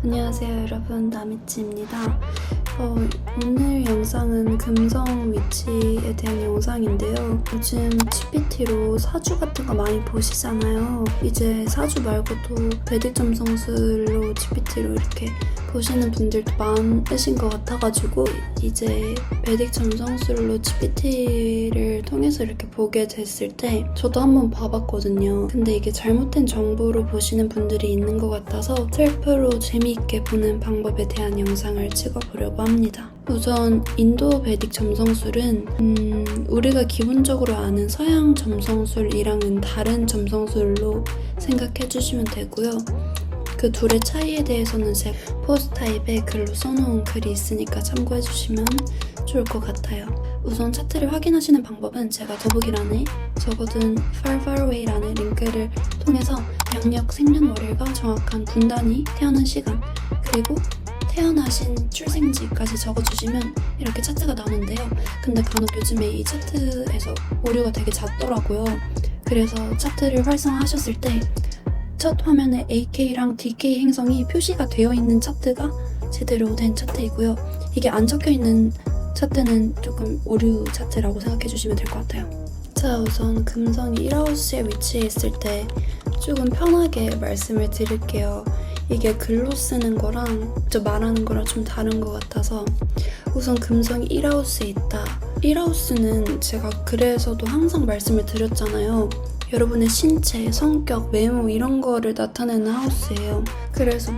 안녕하세요 여러분, 나미치입니다. 오늘 영상은 금성 위치에 대한 영상인데요. 요즘 GPT로 사주 같은 거 많이 보시잖아요. 이제 사주 말고도 베딕 점성술로 GPT로 이렇게 보시는 분들도 많으신 것 같아가지고 이제 베딕 점성술로 GPT를 통해서 이렇게 보게 됐을 때 저도 한번 봐봤거든요. 근데 이게 잘못된 정보로 보시는 분들이 있는 것 같아서 셀프로 재미있게 보는 방법에 대한 영상을 찍어보려고 합니다. 우선 인도 베딕 점성술은 우리가 기본적으로 아는 서양 점성술이랑은 다른 점성술로 생각해 주시면 되고요. 그 둘의 차이에 대해서는 제 포스트 타입에 글로 써놓은 글이 있으니까 참고해 주시면 좋을 것 같아요. 우선 차트를 확인하시는 방법은 제가 더보기란에 적어둔 Far Far Away라는 링크를 통해서 양력 생년월일과 정확한 분단위, 태어난 시간, 그리고 태어나신 출생지까지 적어주시면 이렇게 차트가 나오는데요. 근데 간혹 요즘에 이 차트에서 오류가 되게 잦더라고요. 그래서 차트를 활성화하셨을 때 첫 화면에 AK랑 DK 행성이 표시가 되어 있는 차트가 제대로 된 차트이고요. 이게 안 적혀 있는 차트는 조금 오류 차트라고 생각해 주시면 될 것 같아요. 자, 우선 금성이 1하우스에 위치해 있을 때 조금 편하게 말씀을 드릴게요. 이게 글로 쓰는 거랑 저 말하는 거랑 좀 다른 것 같아서 우선 금성이 1하우스에 있다. 1하우스는 제가 글에서도 항상 말씀을 드렸잖아요. 여러분의 신체, 성격, 외모 이런 거를 나타내는 하우스예요. 그래서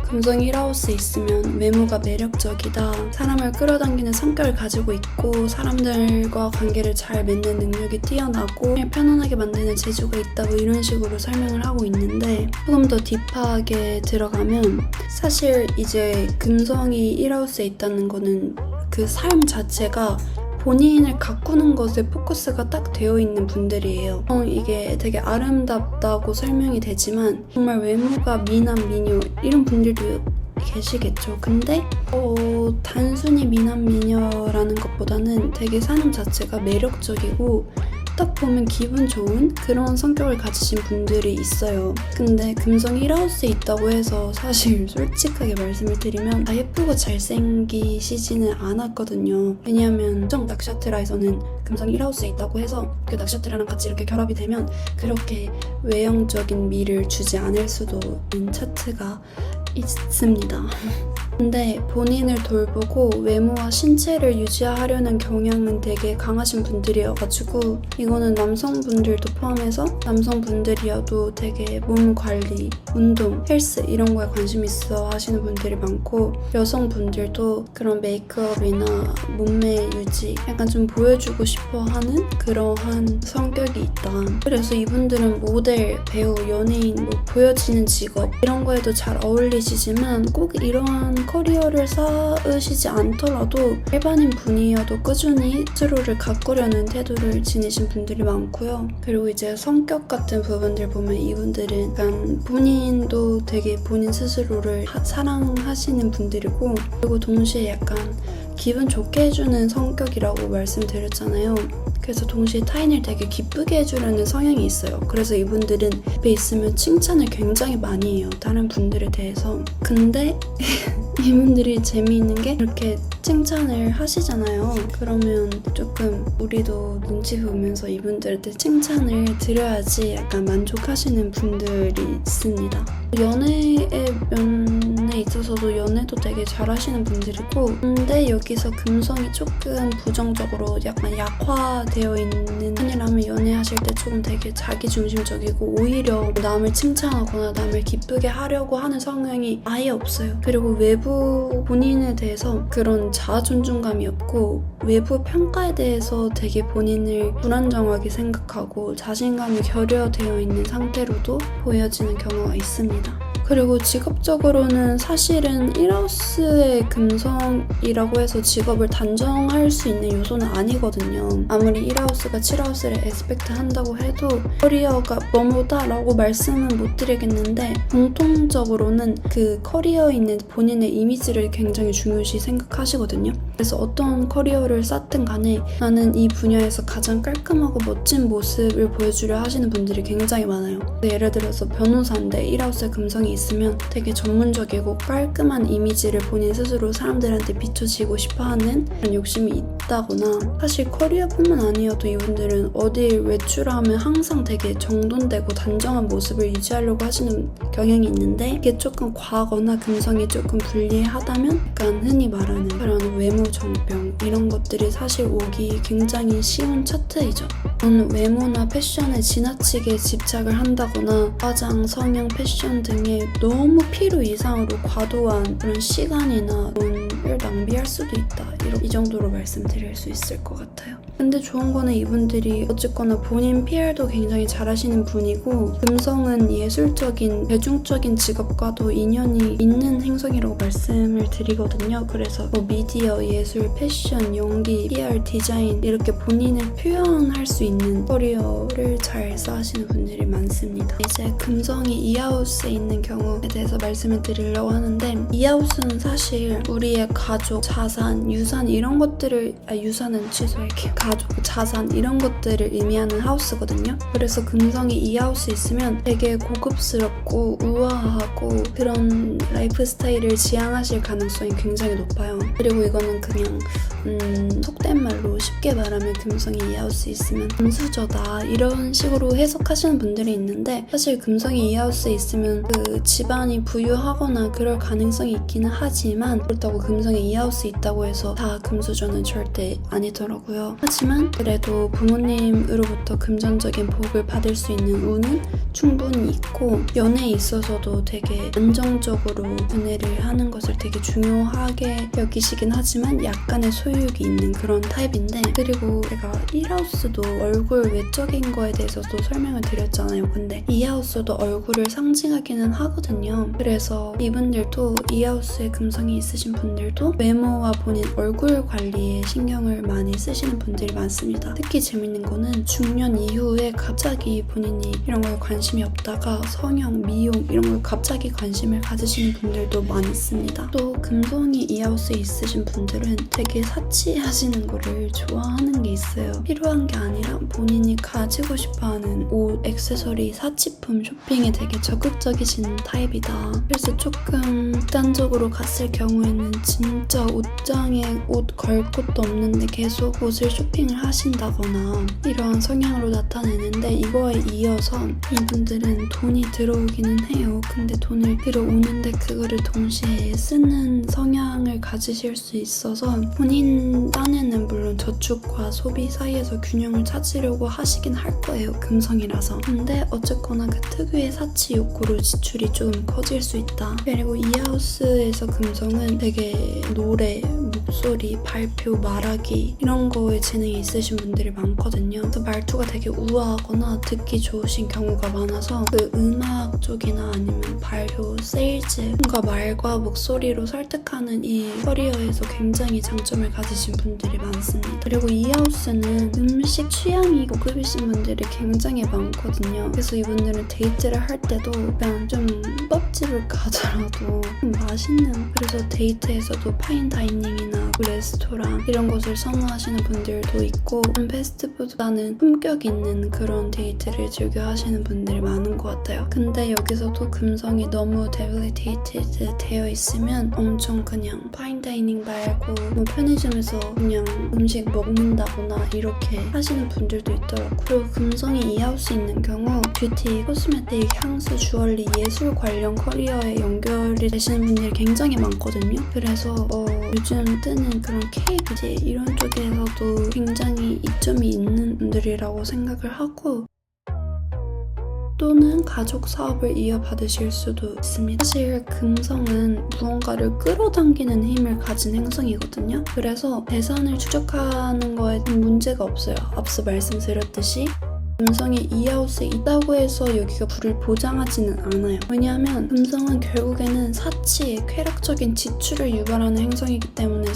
금성이 1하우스에 있으면 외모가 매력적이다, 사람을 끌어당기는 성격을 가지고 있고 사람들과 관계를 잘 맺는 능력이 뛰어나고 편안하게 만드는 재주가 있다, 이런 식으로 설명을 하고 있는데 조금 더 딥하게 들어가면 사실 이제 금성이 1하우스에 있다는 거는 그 삶 자체가 본인을 가꾸는 것에 포커스가 딱 되어 있는 분들이에요. 이게 되게 아름답다고 설명이 되지만 정말 외모가 미남, 미녀 이런 분들도 계시겠죠. 근데 단순히 미남, 미녀라는 것보다는 되게 사람 자체가 매력적이고 딱 보면 기분 좋은 그런 성격을 가지신 분들이 있어요. 근데 금성 1하우스에 있다고 해서 사실 솔직하게 말씀을 드리면 다 예쁘고 잘생기시지는 않았거든요. 왜냐하면 정 낚샤트라에서는 금성 1하우스에 있다고 해서 그 낚샤트라랑 같이 이렇게 결합이 되면 그렇게 외형적인 미를 주지 않을 수도 있는 차트가 있습니다. 근데 본인을 돌보고 외모와 신체를 유지하려는 경향은 되게 강하신 분들이어가지고 이거는 남성분들도 포함해서 남성분들이어도 되게 몸 관리, 운동, 헬스 이런 거에 관심 있어 하시는 분들이 많고 여성분들도 그런 메이크업이나 몸매 유지 약간 좀 보여주고 싶어 하는 그러한 성격이 있다. 그래서 이분들은 모델, 배우, 연예인, 보여지는 직업 이런 거에도 잘 어울리시지만 꼭 이러한 커리어를 쌓으시지 않더라도 일반인 분이어도 꾸준히 스스로를 가꾸려는 태도를 지니신 분들이 많고요. 그리고 이제 성격 같은 부분들 보면 이분들은 약간 본인도 되게 본인 스스로를 사랑하시는 분들이고 그리고 동시에 약간 기분 좋게 해주는 성격이라고 말씀드렸잖아요. 그래서 동시에 타인을 되게 기쁘게 해주려는 성향이 있어요. 그래서 이분들은 옆에 있으면 칭찬을 굉장히 많이 해요. 다른 분들에 대해서. 근데 이분들이 재미있는 게 이렇게 칭찬을 하시잖아요. 그러면 조금 우리도 눈치 보면서 이분들한테 칭찬을 드려야지 약간 만족하시는 분들이 있습니다. 연애의 면에 있어서도 연애도 되게 잘하시는 분들이고 근데 여기서 금성이 조금 부정적으로 약간 약화되어 있는 편이라면 연애하실 때 조금 되게 자기중심적이고 오히려 남을 칭찬하거나 남을 기쁘게 하려고 하는 성향이 아예 없어요. 그리고 외부 본인에 대해서 그런 자아존중감이 없고 외부 평가에 대해서 되게 본인을 불안정하게 생각하고 자신감이 결여되어 있는 상태로도 보여지는 경우가 있습니다. 그리고 직업적으로는 사실은 1하우스의 금성이라고 해서 직업을 단정할 수 있는 요소는 아니거든요. 아무리 1하우스가 7하우스를 에스펙트 한다고 해도 커리어가 뭐뭐다 라고 말씀은 못 드리겠는데 공통적으로는 그 커리어에 있는 본인의 이미지를 굉장히 중요시 생각하시거든요. 그래서 어떤 커리어를 쌓든 간에 나는 이 분야에서 가장 깔끔하고 멋진 모습을 보여주려 하시는 분들이 굉장히 많아요. 예를 들어서 변호사인데 1하우스에 금성이 있으면 되게 전문적이고 깔끔한 이미지를 본인 스스로 사람들한테 비춰지고 싶어하는 그런 욕심이 있다거나, 사실 커리어뿐만 아니어도 이분들은 어딜 외출하면 항상 되게 정돈되고 단정한 모습을 유지하려고 하시는 경향이 있는데, 이게 조금 과하거나 금성이 조금 불리하다면 약간 흔히 말하는 그런 외모 정병, 이런 것들이 사실 오기 굉장히 쉬운 차트이죠. 저는 외모나 패션에 지나치게 집착을 한다거나 화장, 성형, 패션 등에 너무 필요 이상으로 과도한 그런 시간이나 돈을 낭비할 수도 있다, 이 정도로 말씀드릴 수 있을 것 같아요. 근데 좋은 거는 이분들이 어쨌거나 본인 PR도 굉장히 잘하시는 분이고, 금성은 예술적인, 대중적인 직업과도 인연이 있는 행성이라고 말씀을 드리거든요. 그래서 뭐 미디어, 예술, 패션, 연기, PR, 디자인 이렇게 본인을 표현할 수 있는 커리어를 잘 쌓으시는 분들이 많습니다. 이제 금성이 2하우스에 있는 경우에 대해서 말씀을 드리려고 하는데, 2하우스는 사실 우리의 가족, 자산, 유산 이런 것들을, 유산은 취소할게요. 가족, 자산 이런 것들을 의미하는 하우스거든요. 그래서 금성이 2하우스에 있으면 되게 고급스럽고 우아하고 그런 라이프 스타일을 지향하실 가능성이 굉장히 높아요. 그리고 이거는 그냥 속된 말로 쉽게 말하면 금성이 2하우스에 있으면 금수저다 이런 식으로 해석하시는 분들이 있는데, 사실 금성이 2하우스에 있으면 그 집안이 부유하거나 그럴 가능성이 있기는 하지만, 그렇다고 금성이 2하우스에 있다고 해서 다 금수저는 절대 아니더라고요. 하지만 그래도 부모님으로부터 금전적인 복을 받을 수 있는 운은 충분히 있고, 연애에 있어서도 되게 안정적으로 연애를 하는 것을 되게 중요하게 여기시긴 하지만 약간의 소유욕이 있는 그런 타입인데, 그리고 제가 1하우스도 얼굴 외적인 거에 대해서도 설명을 드렸잖아요. 근데 2하우스도 얼굴을 상징하기는 하거든요. 그래서 이분들도 2하우스에 금성이 있으신 분들도 외모와 본인 얼굴 관리에 신경을 많이 쓰시는 분들이 많습니다. 특히 재밌는 거는 중년 이후에 갑자기 본인이 이런 거에 관심이 없다가 성형, 미용 이런 걸 갑자기 관심을 가지시는 분들도 많이 있습니다. 또 금성이 2하우스에 있으신 분들은 되게 사치하시는 거를 좋아하는 게 있어요. 필요한 게 아니라 본인이 가지고 싶어하는 옷, 액세서리, 사치품 쇼핑에 되게 적극적이신 타입이다. 그래서 조금 극단적으로 갔을 경우에는 진짜 옷장에 옷 걸 곳도 없는데 계속 옷을 쇼핑을 하신다거나 이러한 성향으로 나타내는데, 이거에 이어서 이분들은 돈이 들어오기는 해요. 근데 돈을 들어오는데 그거를 동시에 쓰는 성향을 가지실 수 있어서 본인 딴에는 물론 저축과 소비 사이에서 균형을 찾으려고 하시긴 할 거예요. 금성이라서. 근데 어쨌거나 그 특유의 사치 욕구로 지출이 좀 커질 수 있다. 그리고 2하우스에서 금성은 되게 노래, 목소리, 발표, 말하기 이런 거에 재능이 있으신 분들이 많거든요. 그래서 말투가 되게 우아하거나 듣기 좋으신 경우가 많아서 그 음악 쪽이나 아니면 발표, 세일즈, 뭔가 말과 목소리로 설득하는 이 커리어에서 굉장히 장점을 가지신 분들이 많습니다. 그리고 2하우스는 음식 취향이 고급이신 분들이 굉장히 많거든요. 그래서 이분들은 데이트를 할 때도 그냥 좀 떡집을 가더라도 좀 맛있는, 그래서 데이트에서도 파인다이닝이나 레스토랑 이런 곳을 선호하시는 분들도 있고, 패스트푸드보다는 품격 있는 그런 데이트를 즐겨 하시는 분들이 많은 것 같아요. 근데 여기서도 금성이 너무 데빌리테이티드 되어 있으면 엄청 그냥 파인다이닝 말고 뭐 편의점에서 그냥 음식 먹는다거나 이렇게 하시는 분들도 있더라고요. 그리고 금성이 2하우스 있는 경우 뷰티, 코스메틱, 향수, 주얼리, 예술 관련 커리어에 연결이 되시는 분들이 굉장히 많거든요. 그래서 요즘 뜨는 그런 케이크 이런 쪽에서도 굉장히 이점이 있는 분들이라고 생각을 하고, 또는 가족 사업을 이어받으실 수도 있습니다. 사실 금성은 무언가를 끌어당기는 힘을 가진 행성이거든요. 그래서 재산을 축적하는 거에 문제가 없어요. 앞서 말씀드렸듯이 금성이 2하우스에 있다고 해서 여기가 부를 보장하지는 않아요. 왜냐하면 금성은 결국에는 사치, 쾌락적인 지출을 유발하는 행성이기 때문에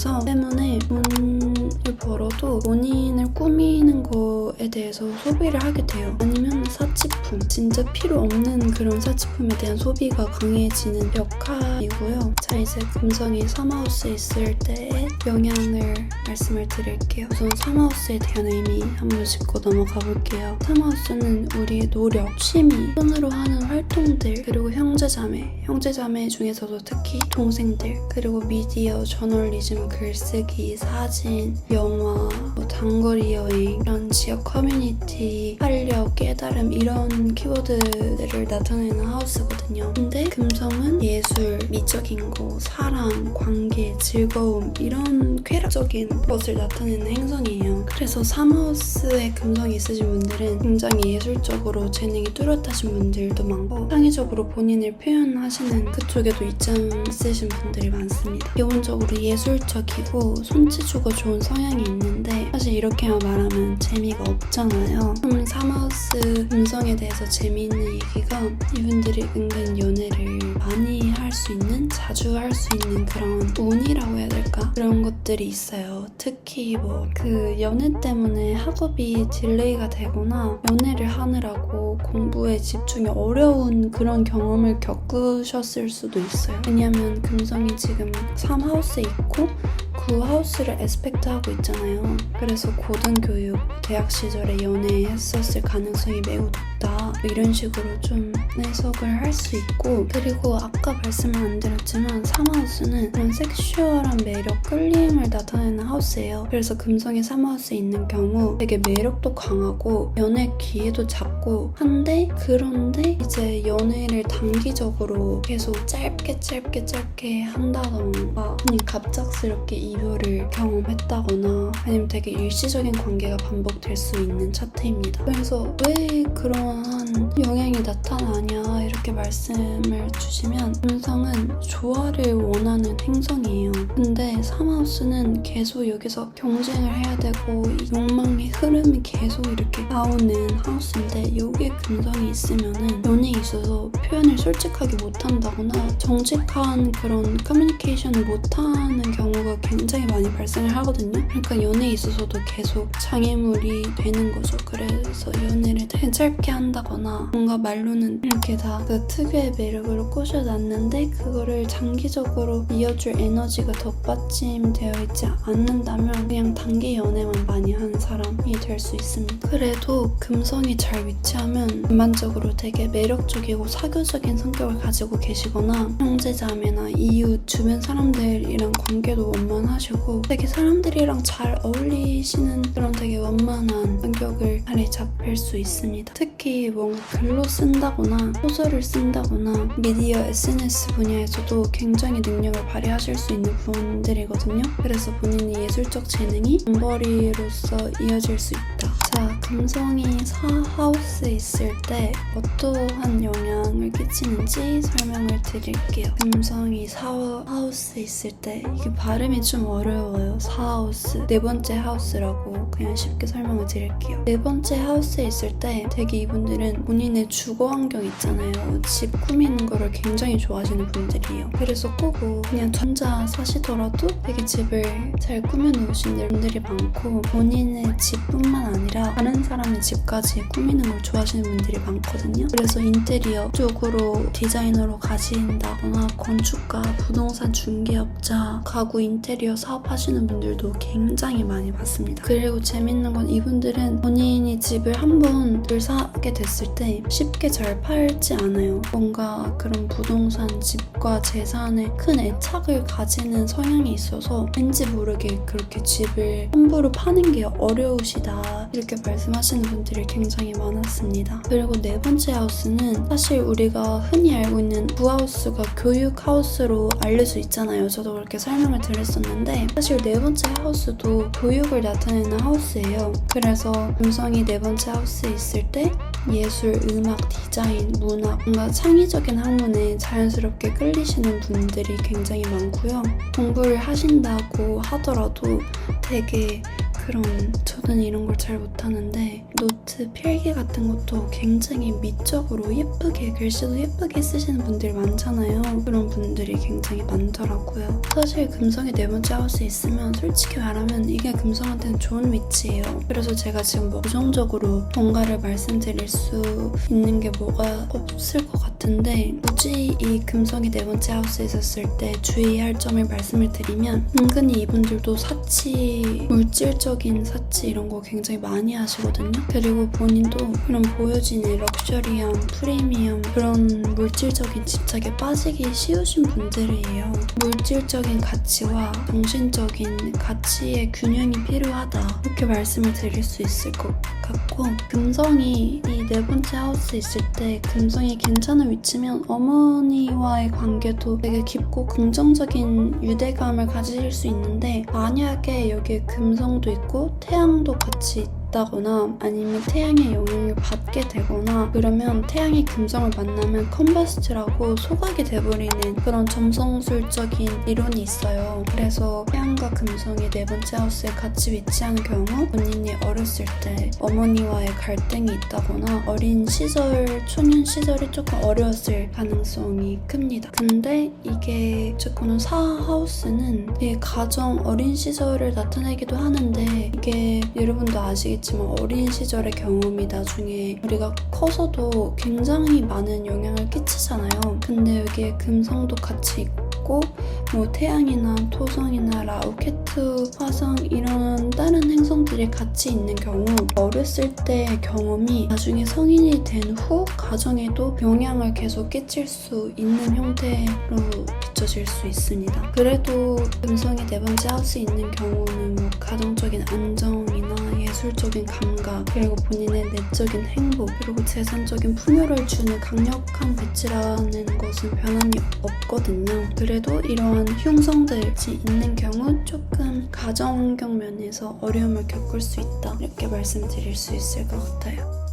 돈을 벌어도 본인을 꾸미는 거 정보에 대해서 소비를 하게 돼요. 아니면 사치품, 진짜 필요 없는 그런 사치품에 대한 소비가 강해지는 벽화이고요. 자, 이제 금성이 삼하우스에 있을 때의 영향을 말씀을 드릴게요. 우선 삼하우스에 대한 의미 한번 짚고 넘어가 볼게요. 삼하우스는 우리의 노력, 취미, 손으로 하는 활동들, 그리고 형제자매 중에서도 특히 동생들, 그리고 미디어, 저널리즘, 글쓰기, 사진, 영화, 단거리 여행, 이런 지역 커뮤니티, 활력, 깨달음 이런 키워드들을 나타내는 하우스거든요. 근데 금성은 예술, 미적인 거, 사랑, 관계, 즐거움 이런 쾌락적인 것을 나타내는 행성이에요. 그래서 삼하우스에 금성이 있으신 분들은 굉장히 예술적으로 재능이 뚜렷하신 분들도 많고 창의적으로 본인을 표현하시는 그쪽에도 이점 있으신 분들이 많습니다. 기본적으로 예술적이고 손재주가 좋은 성향이 있는데 사실 이렇게만 말하면 재미가 없잖아요. 그럼 삼하우스 금성에 대해서 재미있는 얘기가 이분들이 은근 연애를 많이 할 수 있는, 자주 할 수 있는 그런 운이라고 해야 될까? 그런 것들이 있어요. 특히 그 연애 때문에 학업이 딜레이가 되거나 연애를 하느라고 공부에 집중이 어려운 그런 경험을 겪으셨을 수도 있어요. 왜냐면 금성이 지금 3하우스에 있고 9하우스를 에스펙트하고 있잖아요. 그래서 고등교육, 대학 시절에 연애했었을 가능성이 매우 높다. 이런 식으로 좀 해석을 할 수 있고, 그리고 아까 말씀을 안 드렸지만 3하우스는 그런 섹슈얼한 매력, 끌림을 나타내는 하우스예요. 그래서 금성이 3하우스에 있는 경우 되게 매력도 강하고 연애 기회도 작고 한데, 그런데 이제 연애를 단기적으로 계속 짧게 한다던가 아니 갑작스럽게 이별을 경험했다거나 아니면 되게 일시적인 관계가 반복될 수 있는 차트입니다. 그래서 왜 그러한 영향이 나타나냐 이렇게 말씀을 주시면, 금성은 조화를 원하는 행성이에요. 근데 3하우스는 계속 여기서 경쟁을 해야 되고 이 욕망의 흐름이 계속 이렇게 나오는 하우스인데, 여기에 금성이 있으면은 연애에 있어서 표현을 솔직하게 못한다거나 정직한 그런 커뮤니케이션을 못하는 경우가 굉장히 많이 발생을 하거든요. 그러니까 연애에 있어서도 계속 장애물이 되는 거죠. 그래서 연애를 되게 짧게 한다거나 뭔가 말로는 이렇게 다 그 특유의 매력으로 꼬셔놨는데 그거를 장기적으로 이어줄 에너지가 덧받침되어 있지 않는다면 그냥 단기 연애만 많이 하는 사람이 될 수 있습니다. 그래도 금성이 잘 위치하면 전반적으로 되게 매력적이고 사교적인 성격을 가지고 계시거나 형제자매나 이웃, 주변 사람들이랑 관계도 원만하시고 되게 사람들이랑 잘 어울리시는 그런 되게 원만한 성격을 자리 잡힐 수 있습니다. 특히 뭔가 글로 쓴다거나 소설을 쓴다거나 미디어, SNS 분야에서도 굉장히 능력을 발휘하실 수 있는 분들이거든요. 그래서 본인의 예술적 재능이 돈벌이로서 이어질 수 있다. 자, 금성이 4하우스에 있을 때 어떠한 영향을 끼치는지 설명을 드릴게요. 금성이 4하우스에 있을 때, 이게 발음이 좀 어려워요. 4하우스, 네 번째 하우스라고 그냥 쉽게 설명을 드릴게요. 네 번째 하우스에 있을 때 되게 이분들은 본인의 주거 환경 있잖아요. 집 꾸미는 거를 굉장히 좋아하시는 분들이에요. 그래서 꼭 그냥 혼자 사시더라도 되게 집을 잘 꾸며놓으신 분들이 많고, 본인의 집뿐만 아니라 다른 사람의 집까지 꾸미는 걸 좋아하시는 분들이 많거든요. 그래서 인테리어 쪽으로 디자이너로 가신다거나 건축가, 부동산 중개업자, 가구 인테리어 사업하시는 분들도 굉장히 많이 봤습니다. 그리고 재밌는 건 이분들은 본인이 집을 한번 사게 됐을 때 쉽게 잘 팔지 않아요. 뭔가 그런 부동산, 집과 재산에 큰 애착을 가지는 성향이 있어서 왠지 모르게 그렇게 집을 함부로 파는 게 어려우시다 이렇게 말씀하시는 분들이 굉장히 많았습니다. 그리고 네 번째 하우스는 사실 우리가 흔히 알고 있는 9하우스가 교육 하우스로 알려져 있잖아요. 저도 그렇게 설명을 드렸었는데 사실 네 번째 하우스도 교육을 나타내는 하우스예요. 그래서 금성이 네 번째 하우스에 있을 때 예술, 음악, 디자인, 문학, 뭔가 창의적인 학문에 자연스럽게 끌리시는 분들이 굉장히 많고요. 공부를 하신다고 하더라도 되게 그런, 저는 이런 걸 잘 못하는데 노트, 필기 같은 것도 굉장히 미적으로 예쁘게, 글씨도 예쁘게 쓰시는 분들이 많잖아요. 그런 분들이 굉장히 많더라고요. 사실 금성이 네 번째 하우스에 있으면 솔직히 말하면 이게 금성한테는 좋은 위치예요. 그래서 제가 지금 뭐 부정적으로 뭔가를 말씀드릴 수 있는 게 뭐가 없을 것 같은데, 굳이 이 금성이 네 번째 하우스에 있었을 때 주의할 점을 말씀을 드리면, 은근히 이분들도 사치, 물질적인 사치 이런 거 굉장히 많이 하시거든요. 그리고 본인도 그런 보여지는 럭셔리함, 프리미엄, 그런 물질적인 집착에 빠지기 쉬우신 분들이에요. 물질적인 가치와 정신적인 가치의 균형이 필요하다, 이렇게 말씀을 드릴 수 있을 것 같고, 금성이 이 네 번째 하우스에 있을 때 금성이 괜찮은 위치면 어머니와의 관계도 되게 깊고 긍정적인 유대감을 가지실 수 있는데, 만약에 여기에 금성도 있고 태양도 같이 있다거나 아니면 태양의 영향을 받게 되거나, 그러면 태양이 금성을 만나면 컴버스트라고 소각이 돼버리는 그런 점성술적인 이론이 있어요. 그래서 태양과 금성이 네 번째 하우스에 같이 위치하는 경우, 본인이 어렸을 때 어머니와의 갈등이 있다거나 어린 시절, 초년 시절이 조금 어려웠을 가능성이 큽니다. 근데 이게 어쨌거나 4하우스는 되게 가정, 어린 시절을 나타내기도 하는데, 이게 여러분도 아시겠지만 어린 시절의 경험이 나중에 우리가 커서도 굉장히 많은 영향을 끼치잖아요. 근데 여기에 금성도 같이 있고 뭐 태양이나 토성이나 라우케트, 화성 이런 다른 행성들이 같이 있는 경우, 어렸을 때의 경험이 나중에 성인이 된 후 가정에도 영향을 계속 끼칠 수 있는 형태로 비춰질 수 있습니다. 그래도 금성이 네 번째 하우스에 있는 경우는 뭐 가정적인 안정이나 예술적인 감각, 그리고 본인의 내적인 행복, 그리고 재산적인 풍요를 주는 강력한 배치라는 것은 변함이 없거든요. 그래도 이러한 흉성들이 있는 경우 조금 가정 환경 면에서 어려움을 겪을 수 있다, 이렇게 말씀드릴 수 있을 것 같아요.